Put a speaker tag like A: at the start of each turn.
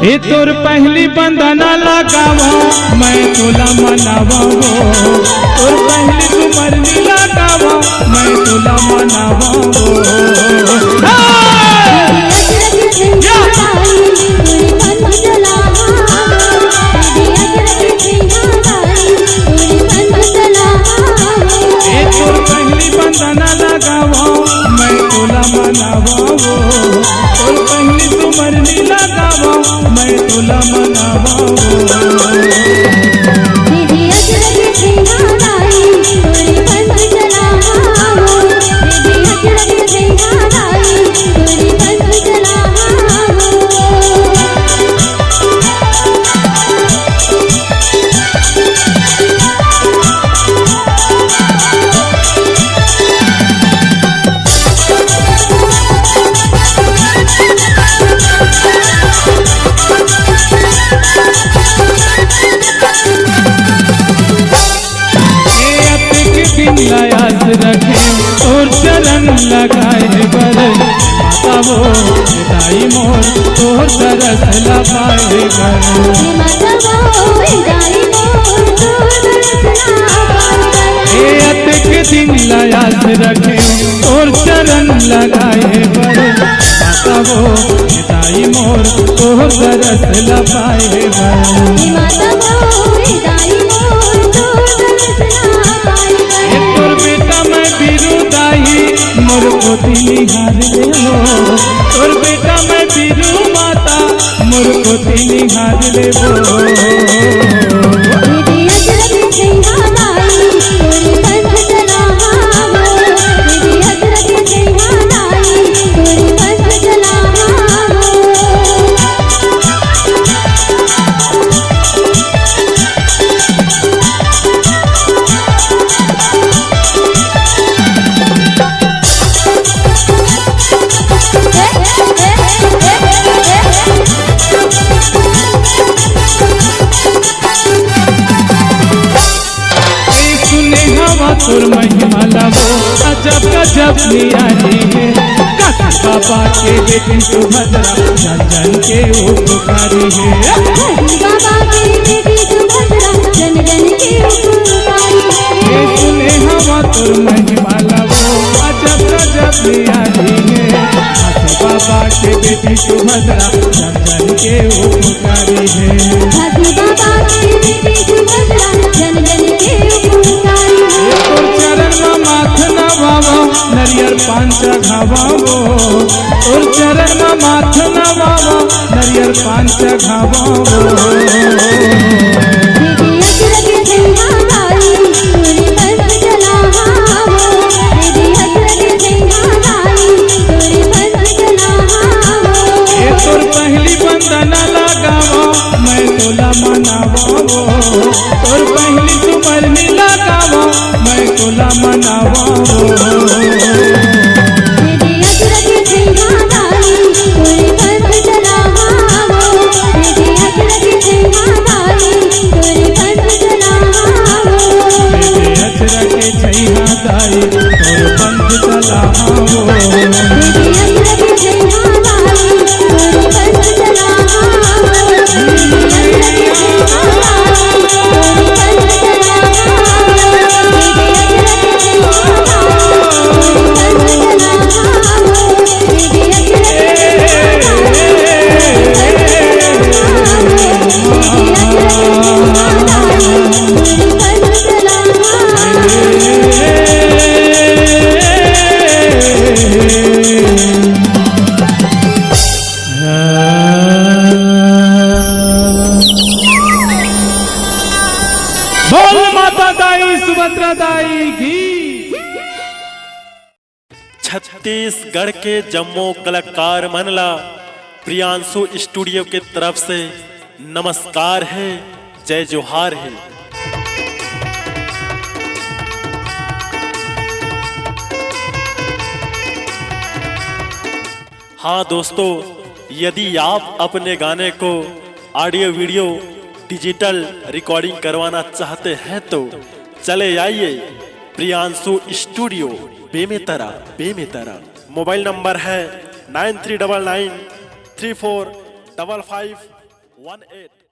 A: ए तोर पहली बंदना लगावा मैं तोला मनावा वो, तोर पहली सुमरनी लगावा मैं तोला मनावा वो। ए तोर पहली बंदना लगावा मैं तोला मनावा वो, तोर पहली सुमरनी लगावा मैं तोला मनावा वो। याद रखे और चरण लगाए बर माता वो दाई मोर तोर तरस लपाए बर। अतिक दिन याद रखे और चरण लगाए बर माता वो दाई मोर तोर तरस लपाए बर। तोर बेटा मैं बीरू दाई मोर पोती निहार ले हो, तोर बेटा मैं बीरू माता मोर पोती निहार ले हो। तोर महिमा लावो अजब गजब नियारी है, बाबा के बेटी सुभद्रा जन जन के उपकारी है। सुने हवा तोर महिमा लावो अजब गजब नियारी है, बाबा के बेटी सुभद्रा जन जन के उपकारी है। माथ नवावो नरियर पांच घावावो, और चरण में माथ नवावो नरियर पांच घावावो। तोर पहली बंदना लगावो मैं तोला मनावो, तोर पहली सुमरनी लगावो मैं तोला मनावो। दाई और पंथ चलावो, बोल माता दाई सुभद्रा दाई की।
B: छत्तीसगढ़ के जम्मू कलाकार मनला प्रियांशु स्टूडियो के तरफ से नमस्कार है, जय जोहार है। हाँ दोस्तों, यदि आप अपने गाने को ऑडियो वीडियो डिजिटल रिकॉर्डिंग करवाना चाहते हैं तो चले आइए Priyanshu studio Bemetara. Mobile number है 93993455 18